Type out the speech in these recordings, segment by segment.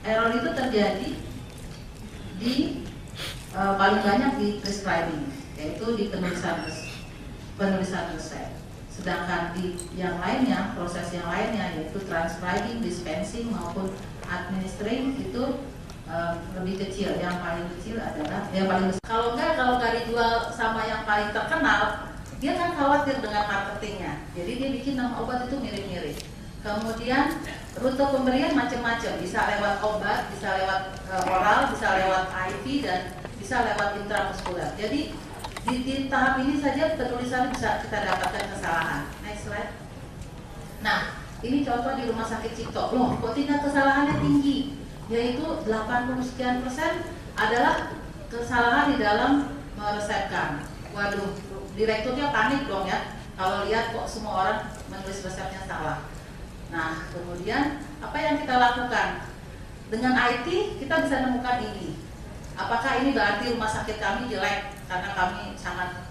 error itu terjadi di paling banyak di prescribing, yaitu di penulisan resep. Sedangkan di yang lainnya, proses yang lainnya yaitu transcribing, dispensing maupun administering itu lebih kecil. Yang paling kecil adalah yang paling besar. Kalau nggak dijual sama yang paling terkenal, dia kan khawatir dengan marketingnya. Jadi dia bikin nama obat itu mirip-mirip. Kemudian rute pemberian macam-macam, bisa lewat obat, bisa lewat oral, bisa lewat IV, dan bisa lewat intramuskuler. Jadi di tahap ini saja penulisan bisa kita dapatkan kesalahan. Next slide. Nah, ini contoh di Rumah Sakit Cipto. Loh, kok tingkat kesalahannya tinggi? Yaitu 80% adalah kesalahan di dalam meresepkan. Waduh, direkturnya panik dong ya kalau lihat kok semua orang menulis resepnya salah. Nah, kemudian apa yang kita lakukan? Dengan IT kita bisa menemukan ini. Apakah ini berarti rumah sakit kami jelek? Karena kami sangat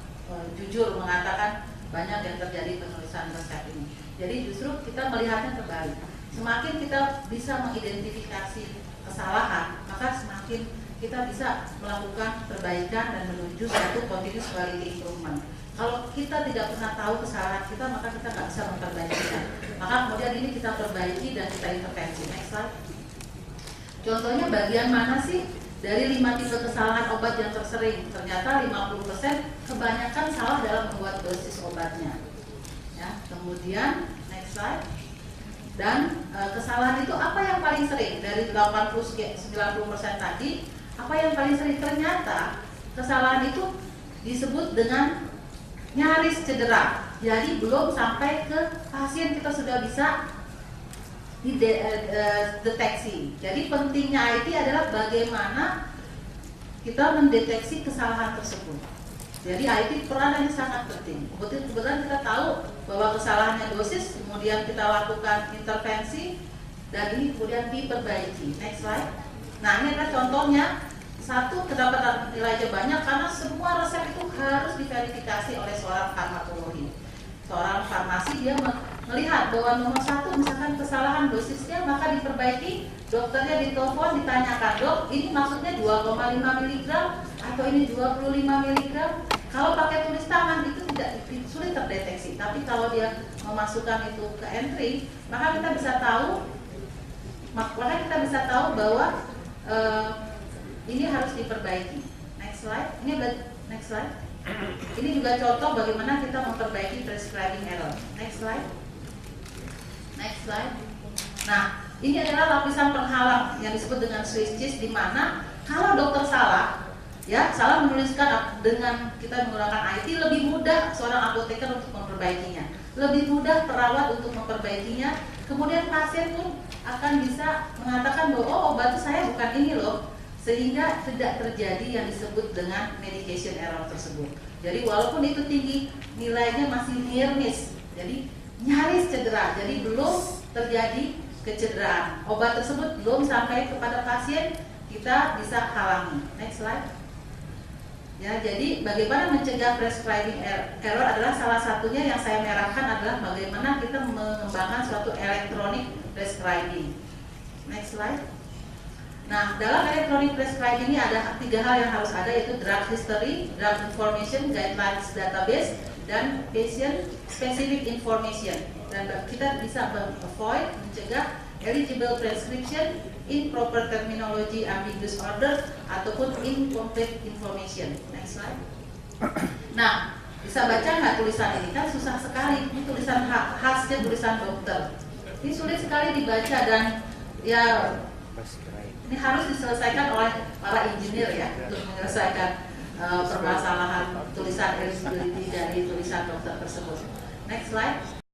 jujur mengatakan banyak yang terjadi penulisan resep ini. Jadi justru kita melihatnya terbalik. Semakin kita bisa mengidentifikasi kesalahan, maka semakin kita bisa melakukan perbaikan dan menuju satu continuous quality improvement. Kalau kita tidak pernah tahu kesalahan kita, maka kita nggak bisa memperbaikinya. Maka kemudian ini kita perbaiki dan kita intervensi. Next slide. Contohnya bagian mana sih dari 5 tipe kesalahan obat yang tersering? Ternyata 50% kebanyakan salah dalam membuat dosis obatnya. Ya, kemudian next slide. Dan kesalahan itu apa yang paling sering? Dari 80-90% tadi, apa yang paling sering? Ternyata kesalahan itu disebut dengan nyaris cedera. Jadi belum sampai ke pasien kita sudah bisa dideteksi. Jadi pentingnya IT adalah bagaimana kita mendeteksi kesalahan tersebut. Jadi IT peranannya sangat penting. Kebetulan kita tahu bahwa kesalahannya dosis, kemudian kita lakukan intervensi, dan ini kemudian diperbaiki. Next slide. Nah, ini adalah contohnya. Satu, kedapatan nilainya banyak karena semua resep itu harus diverifikasi oleh seorang farmakologi. Seorang farmasi dia melihat bahwa nomor 1 misalkan kesalahan dosisnya, maka diperbaiki. Dokternya ditelepon ditanyakan, dok ini maksudnya 2,5 mg atau ini 25 mg. Kalau pakai tulis tangan itu tidak sulit terdeteksi, tapi kalau dia memasukkan itu ke entry, maka kita bisa tahu bahwa ini harus diperbaiki. Next slide. Next slide. Ini juga contoh bagaimana kita memperbaiki prescribing error. Next slide. Next slide. Nah, ini adalah lapisan penghalang yang disebut dengan switches, di mana kalau dokter salah menuliskan dengan kita menggunakan IT, lebih mudah seorang apoteker untuk memperbaikinya, lebih mudah perawat untuk memperbaikinya. Kemudian pasien pun akan bisa mengatakan bahwa oh, obat saya bukan ini loh, sehingga tidak terjadi yang disebut dengan medication error tersebut. Jadi walaupun itu tinggi, nilainya masih near miss, jadi nyaris cedera, jadi belum terjadi kecederaan. Obat tersebut belum sampai kepada pasien, kita bisa halangi. Next slide. Ya, jadi bagaimana mencegah prescribing error adalah salah satunya yang saya merahkan adalah bagaimana kita mengembangkan suatu electronic prescribing. Next slide. Nah, dalam electronic prescribing ini ada 3 hal yang harus ada, yaitu drug history, drug information, guidelines database, dan patient specific information. Dan kita bisa mencegah eligible prescription, improper terminology, ambiguous order, ataupun incomplete information. Next slide. Nah, bisa baca nggak tulisan ini? Kan susah sekali. Ini tulisan khasnya tulisan dokter. Ini sulit sekali dibaca dan ya ini harus diselesaikan oleh para engineer ya untuk menyelesaikan permasalahan tulisan eligibility dari tulisan dokter tersebut. Next slide.